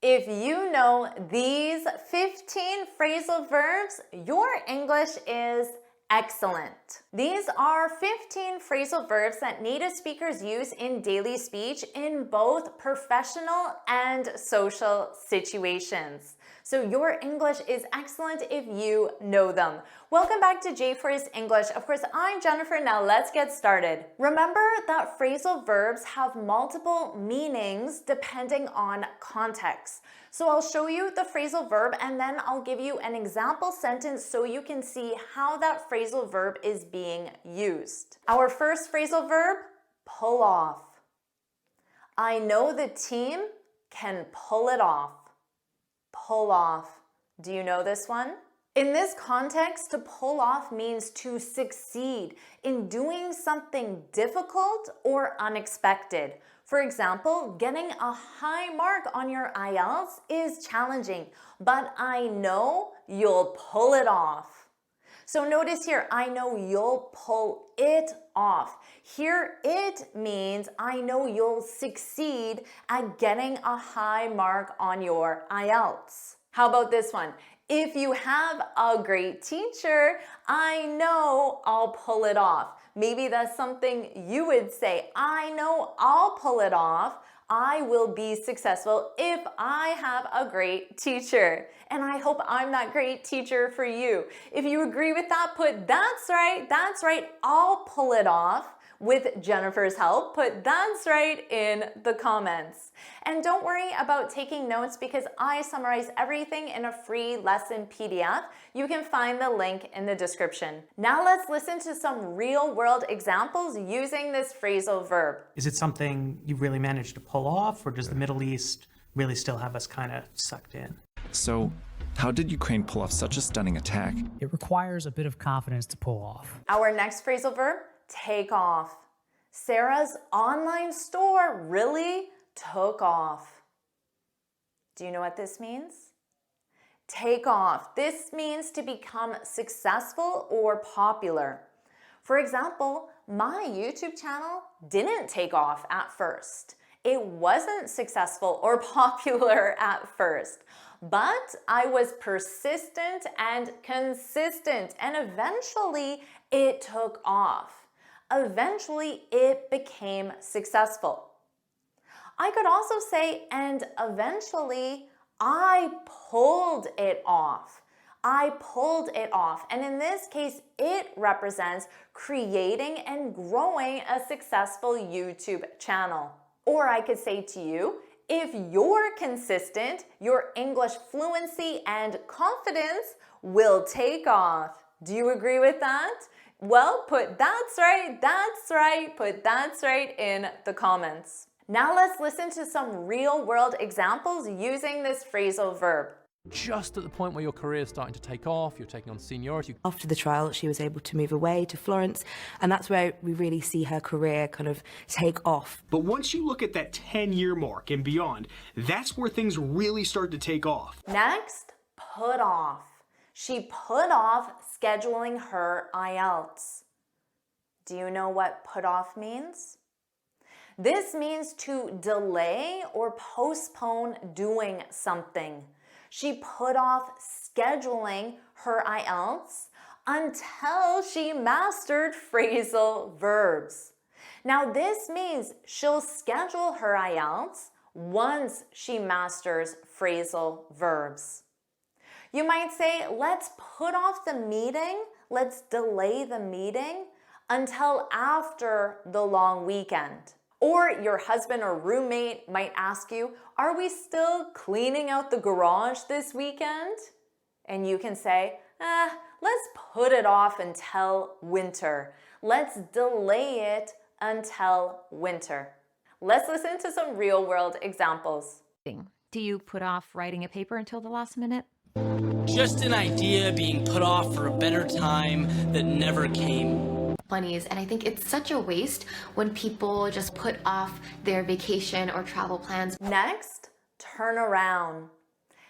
If you know these 15 phrasal verbs, your English is excellent. These are 15 phrasal verbs that native speakers use in daily speech in both professional and social situations. So your English is excellent if you know them. Welcome back to JForrest English. Of course, I'm Jennifer. Now let's get started. Remember that phrasal verbs have multiple meanings depending on context. So I'll show you the phrasal verb and then I'll give you an example sentence so you can see how that phrasal verb is being used. Our first phrasal verb, pull off. I know the team can pull it off. Pull off. Do you know this one? In this context, to pull off means to succeed in doing something difficult or unexpected. For example, getting a high mark on your IELTS is challenging, but I know you'll pull it off. So notice here, I know you'll pull it off. Here it means I know you'll succeed at getting a high mark on your IELTS. How about this one? If you have a great teacher, I know I'll pull it off. Maybe that's something you would say. I know I'll pull it off. I will be successful if I have a great teacher. And I hope I'm that great teacher for you. If you agree with that, put that's right, I'll pull it off. With Jennifer's help, put that's right in the comments. And don't worry about taking notes because I summarize everything in a free lesson PDF. You can find the link in the description. Now let's listen to some real world examples using this phrasal verb. Is it something you really managed to pull off, or does the Middle East really still have us kind of sucked in? So, how did Ukraine pull off such a stunning attack? It requires a bit of confidence to pull off. Our next phrasal verb, take off. Sarah's online store really took off. Do you know what this means? Take off. This means to become successful or popular. For example, my YouTube channel didn't take off at first. It wasn't successful or popular at first, but I was persistent and consistent, and eventually it took off. Eventually it became successful. I could also say, and eventually I pulled it off. I pulled it off. And in this case, it represents creating and growing a successful YouTube channel. Or I could say to you, if you're consistent, your English fluency and confidence will take off. Do you agree with that? Well, put that's right, put that's right in the comments. Now let's listen to some real world examples using this phrasal verb. Just at the point where your career is starting to take off, you're taking on seniority. After the trial, she was able to move away to Florence, and that's where we really see her career kind of take off. But once you look at that 10-year mark and beyond, that's where things really start to take off. Next, put off. She put off scheduling her IELTS. Do you know what put off means? This means to delay or postpone doing something. She put off scheduling her IELTS until she mastered phrasal verbs. Now this means she'll schedule her IELTS once she masters phrasal verbs. You might say, let's put off the meeting, let's delay the meeting until after the long weekend. Or your husband or roommate might ask you, are we still cleaning out the garage this weekend? And you can say, let's put it off until winter. Let's delay it until winter. Let's listen to some real world examples. Do you put off writing a paper until the last minute? Just an idea being put off for a better time that never came. Money and I think it's such a waste when people just put off their vacation or travel plans. Next, turn around.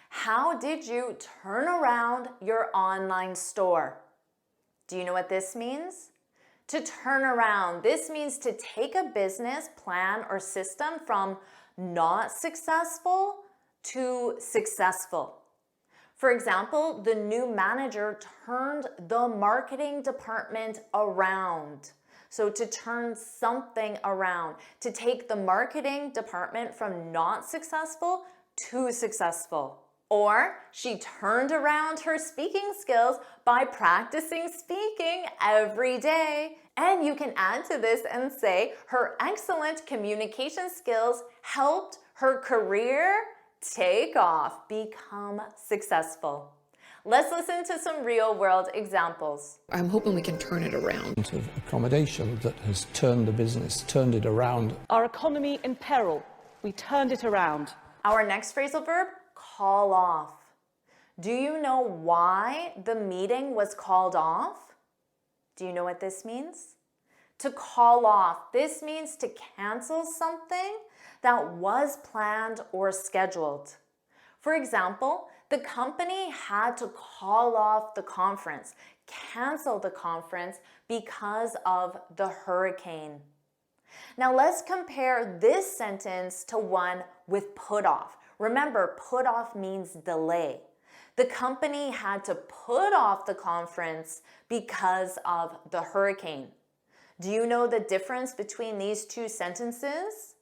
How did you turn around your online store? Do you know what this means? To turn around, this means to take a business plan or system from not successful too successful. For example, the new manager turned the marketing department around. So to turn something around, to take the marketing department from not successful to successful. Or she turned around her speaking skills by practicing speaking every day. And you can add to this and say her excellent communication skills helped her career take off, become successful. Let's listen to some real-world examples. I'm hoping we can turn it around. Of accommodation that has turned the business, turned it around. Our economy in peril. We turned it around. Our next phrasal verb, call off. Do you know why the meeting was called off? Do you know what this means? To call off, this means to cancel something that was planned or scheduled. For example, the company had to call off the conference, cancel the conference because of the hurricane. Now let's compare this sentence to one with put off. Remember, put off means delay. The company had to put off the conference because of the hurricane. Do you know the difference between these two sentences?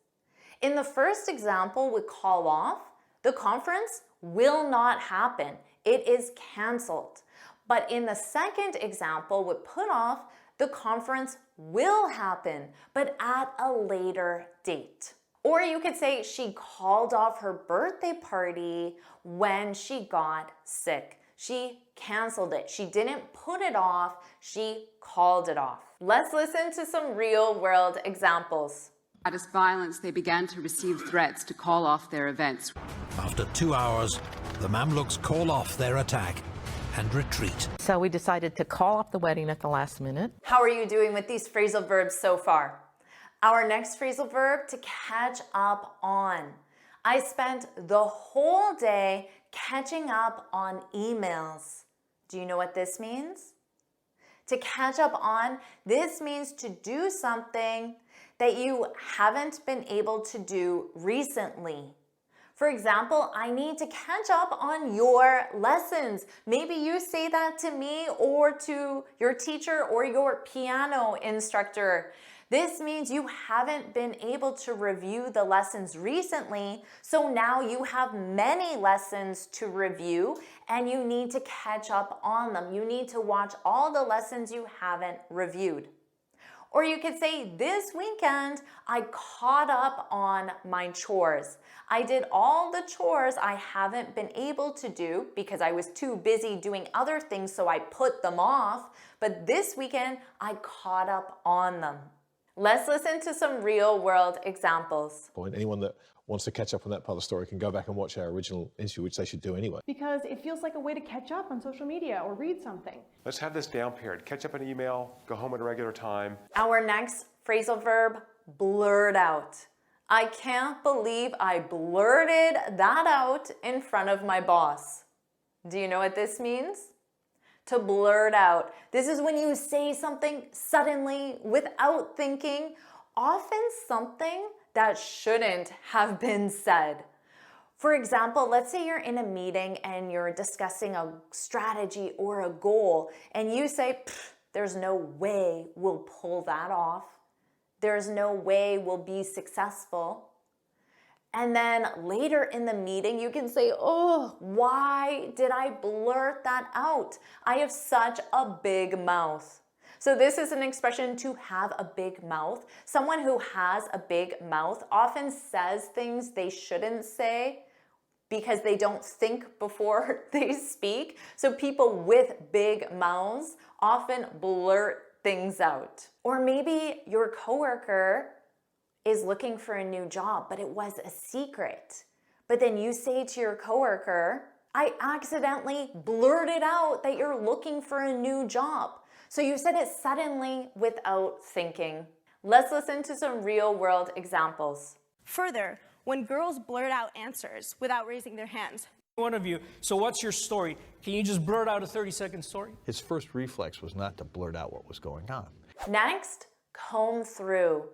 In the first example with call off, the conference will not happen. It is canceled. But in the second example with put off, the conference will happen, but at a later date. Or you could say she called off her birthday party when she got sick. She canceled it. She didn't put it off, she called it off. Let's listen to some real-world examples. Jihadist violence, they began to receive threats to call off their events. After 2 hours, the Mamluks call off their attack and retreat. So we decided to call off the wedding at the last minute. How are you doing with these phrasal verbs so far? Our next phrasal verb, to catch up on. I spent the whole day catching up on emails. Do you know what this means? To catch up on, this means to do something that you haven't been able to do recently. For example, I need to catch up on your lessons. Maybe you say that to me or to your teacher or your piano instructor. This means you haven't been able to review the lessons recently, so now you have many lessons to review and you need to catch up on them. You need to watch all the lessons you haven't reviewed. Or you could say, this weekend, I caught up on my chores. I did all the chores I haven't been able to do because I was too busy doing other things, so I put them off. But this weekend, I caught up on them. Let's listen to some real-world examples. Anyone that wants to catch up on that part of the story can go back and watch our original interview, which they should do anyway. Because it feels like a way to catch up on social media or read something. Let's have this down period. Catch up on an email, go home at a regular time. Our next phrasal verb, blurt out. I can't believe I blurted that out in front of my boss. Do you know what this means? To blurt out. This is when you say something suddenly without thinking, often something that shouldn't have been said. For example, let's say you're in a meeting and you're discussing a strategy or a goal and you say, there's no way we'll pull that off. There's no way we'll be successful. And then later in the meeting, you can say, oh, why did I blurt that out? I have such a big mouth. So this is an expression, to have a big mouth. Someone who has a big mouth often says things they shouldn't say because they don't think before they speak. So people with big mouths often blurt things out. Or maybe your coworker is looking for a new job, but it was a secret. But then you say to your coworker, I accidentally blurted out that you're looking for a new job. So you said it suddenly without thinking. Let's listen to some real-world examples. Further, when girls blurt out answers without raising their hands. One of you, so what's your story? Can you just blurt out a 30-second story? His first reflex was not to blurt out what was going on. Next, comb through.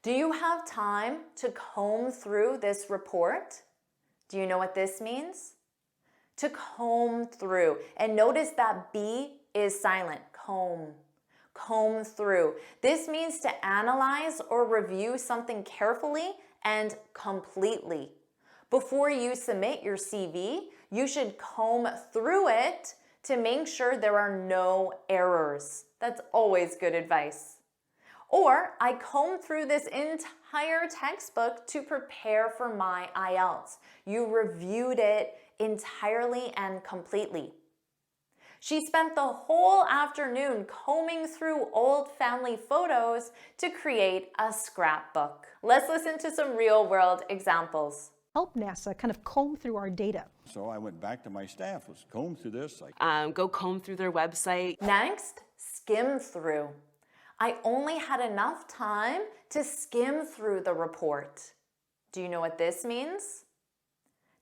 Do you have time to comb through this report? Do you know what this means? To comb through. And notice that B is silent. Comb. Comb through. This means to analyze or review something carefully and completely. Before you submit your CV, you should comb through it to make sure there are no errors. That's always good advice. Or, I combed through this entire textbook to prepare for my IELTS. You reviewed it entirely and completely. She spent the whole afternoon combing through old family photos to create a scrapbook. Let's listen to some real-world examples. Help NASA kind of comb through our data. So I went back to my staff, let's comb through this. Go comb through their website. Next, skim through. I only had enough time to skim through the report. Do you know what this means?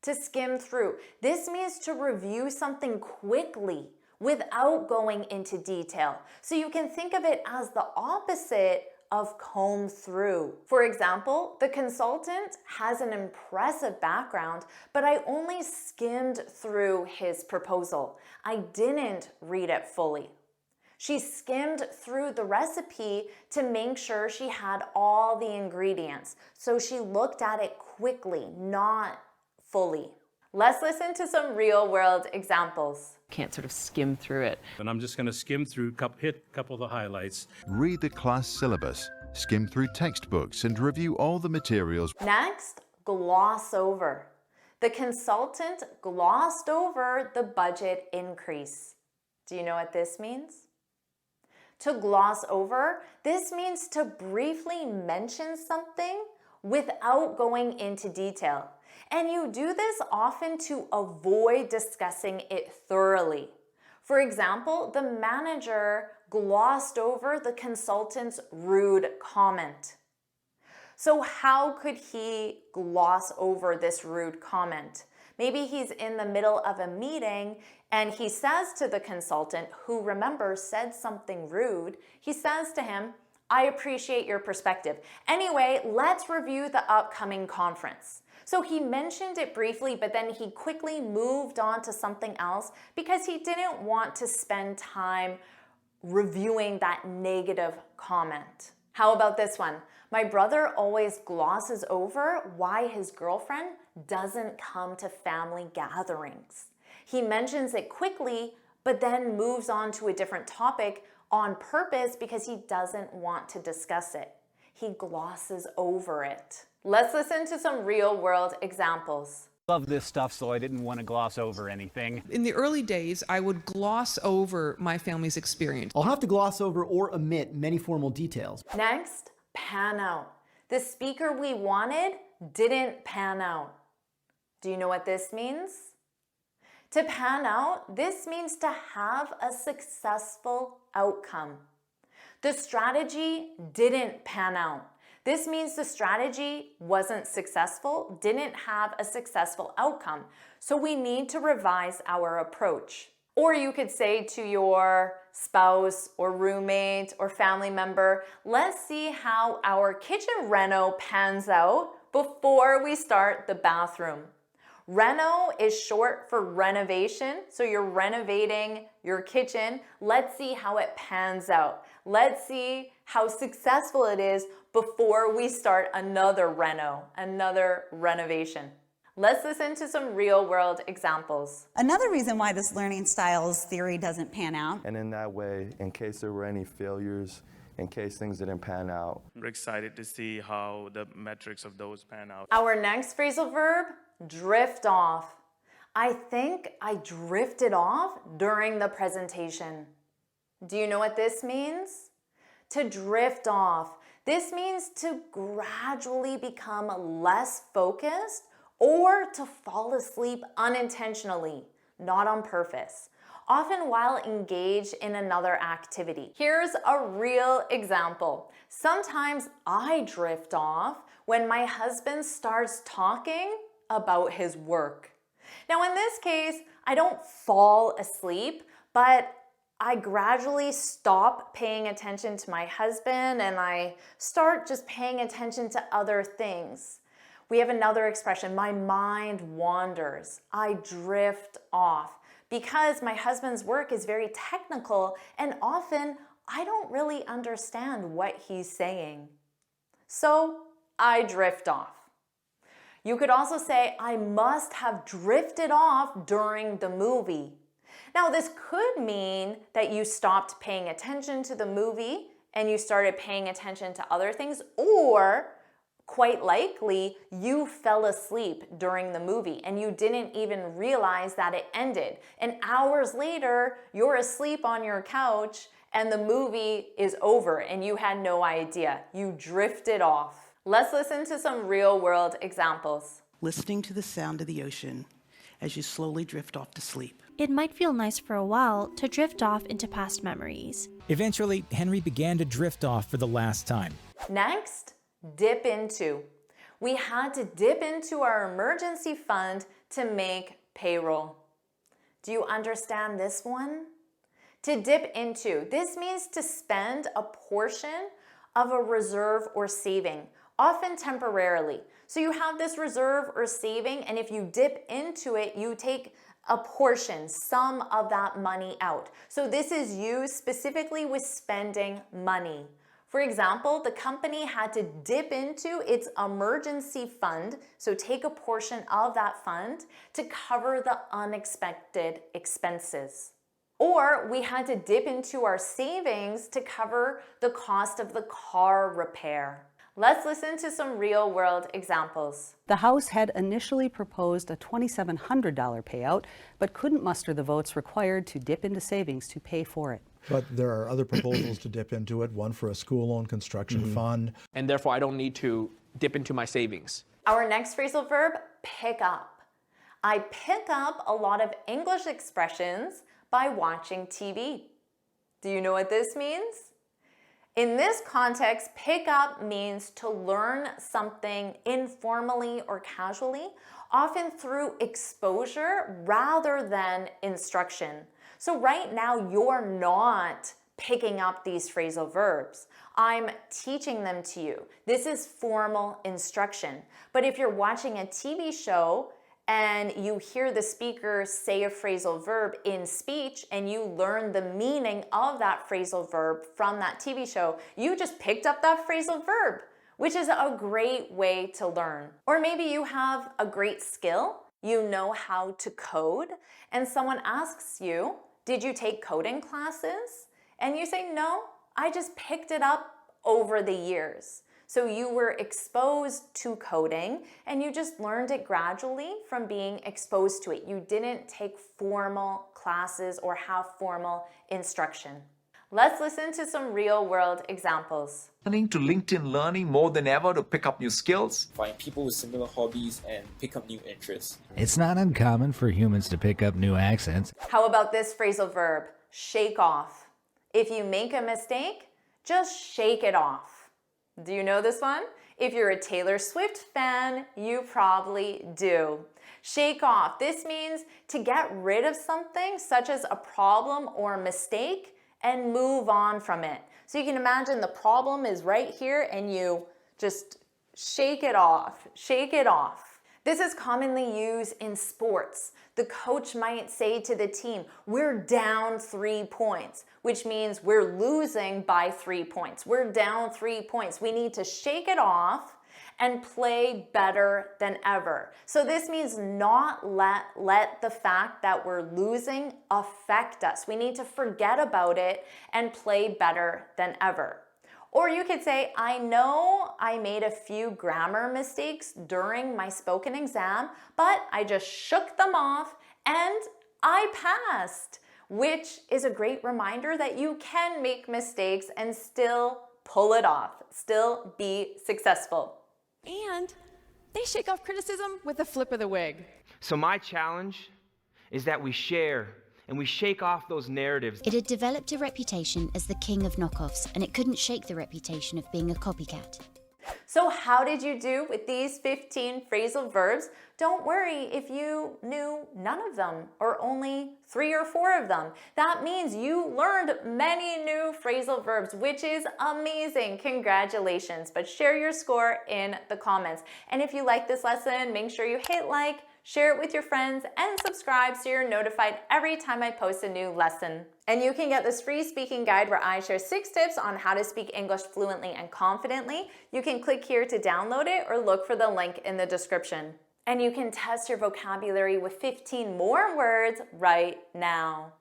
To skim through. This means to review something quickly without going into detail. So you can think of it as the opposite of comb through. For example, the consultant has an impressive background, but I only skimmed through his proposal. I didn't read it fully. She skimmed through the recipe to make sure she had all the ingredients. So she looked at it quickly, not fully. Let's listen to some real-world examples. Can't sort of skim through it. And I'm just going to skim through, hit a couple of the highlights. Read the class syllabus, skim through textbooks, and review all the materials. Next, gloss over. The consultant glossed over the budget increase. Do you know what this means? To gloss over, this means to briefly mention something without going into detail. And you do this often to avoid discussing it thoroughly. For example, the manager glossed over the consultant's rude comment. So how could he gloss over this rude comment? Maybe he's in the middle of a meeting and he says to the consultant, who remember said something rude, he says to him, I appreciate your perspective. Anyway, let's review the upcoming conference. So he mentioned it briefly, but then he quickly moved on to something else because he didn't want to spend time reviewing that negative comment. How about this one? My brother always glosses over why his girlfriend doesn't come to family gatherings. He mentions it quickly, but then moves on to a different topic on purpose because he doesn't want to discuss it. He glosses over it. Let's listen to some real-world examples. Love this stuff, so I didn't want to gloss over anything. In the early days, I would gloss over my family's experience. I'll have to gloss over or omit many formal details. Next, pan out. The speaker we wanted didn't pan out. Do you know what this means? To pan out, this means to have a successful outcome. The strategy didn't pan out. This means the strategy wasn't successful, didn't have a successful outcome. So we need to revise our approach. Or you could say to your spouse or roommate or family member, let's see how our kitchen reno pans out before we start the bathroom. Reno is short for renovation, so you're renovating your kitchen. Let's see how it pans out. Let's see how successful it is before we start another renovation. Let's listen to some real-world examples. Another reason why this learning styles theory doesn't pan out. And in that way, in case there were any failures, in case things didn't pan out. We're excited to see how the metrics of those pan out. Our next phrasal verb, drift off. I think I drifted off during the presentation. Do you know what this means? To drift off. This means to gradually become less focused or to fall asleep unintentionally, not on purpose, often while engaged in another activity. Here's a real example. Sometimes I drift off when my husband starts talking about his work. Now in this case, I don't fall asleep, but I gradually stop paying attention to my husband and I start just paying attention to other things. We have another expression, my mind wanders. I drift off. Because my husband's work is very technical and often I don't really understand what he's saying. So I drift off. You could also say, I must have drifted off during the movie. Now, this could mean that you stopped paying attention to the movie and you started paying attention to other things, or quite likely you fell asleep during the movie and you didn't even realize that it ended. And hours later, you're asleep on your couch and the movie is over and you had no idea. You drifted off. Let's listen to some real-world examples. Listening to the sound of the ocean as you slowly drift off to sleep. It might feel nice for a while to drift off into past memories. Eventually, Henry began to drift off for the last time. Next, dip into. We had to dip into our emergency fund to make payroll. Do you understand this one? To dip into, this means to spend a portion of a reserve or saving, often temporarily. So you have this reserve or saving, and if you dip into it, you take a portion, some of that money out. So this is used specifically with spending money. For example, the company had to dip into its emergency fund, so take a portion of that fund to cover the unexpected expenses. Or we had to dip into our savings to cover the cost of the car repair. Let's listen to some real-world examples. The House had initially proposed a $2,700 payout, but couldn't muster the votes required to dip into savings to pay for it. But there are other proposals to dip into it, one for a school loan construction fund. And therefore, I don't need to dip into my savings. Our next phrasal verb, pick up. I pick up a lot of English expressions by watching TV. Do you know what this means? In this context, pick up means to learn something informally or casually, often through exposure rather than instruction. So right now, you're not picking up these phrasal verbs. I'm teaching them to you. This is formal instruction. But if you're watching a TV show and you hear the speaker say a phrasal verb in speech and you learn the meaning of that phrasal verb from that TV show, you just picked up that phrasal verb, which is a great way to learn. Or maybe you have a great skill, you know how to code, and someone asks you, did you take coding classes? And you say, no, I just picked it up over the years. So you were exposed to coding and you just learned it gradually from being exposed to it. You didn't take formal classes or have formal instruction. Let's listen to some real-world examples. Turning to LinkedIn Learning more than ever to pick up new skills. Find people with similar hobbies and pick up new interests. It's not uncommon for humans to pick up new accents. How about this phrasal verb, shake off? If you make a mistake, just shake it off. Do you know this one? If you're a Taylor Swift fan, you probably do. Shake off. This means to get rid of something such as a problem or mistake and move on from it. So you can imagine the problem is right here and you just shake it off, shake it off. This is commonly used in sports. The coach might say to the team, we're down 3 points, which means we're losing by 3 points. We're down 3 points. We need to shake it off and play better than ever. So this means not let the fact that we're losing affect us. We need to forget about it and play better than ever. Or you could say, I know I made a few grammar mistakes during my spoken exam, but I just shook them off and I passed, which is a great reminder that you can make mistakes and still pull it off, still be successful. And they shake off criticism with a flip of the wig. So my challenge is that we share and we shake off those narratives. It had developed a reputation as the king of knockoffs, and it couldn't shake the reputation of being a copycat. So how did you do with these 15 phrasal verbs? Don't worry if you knew none of them or only 3 or 4 of them. That means you learned many new phrasal verbs, which is amazing. Congratulations. But share your score in the comments. And if you like this lesson, make sure you hit like, share it with your friends, and subscribe so you're notified every time I post a new lesson. And you can get this free speaking guide where I share 6 tips on how to speak English fluently and confidently. You can click here to download it or look for the link in the description. And you can test your vocabulary with 15 more words right now.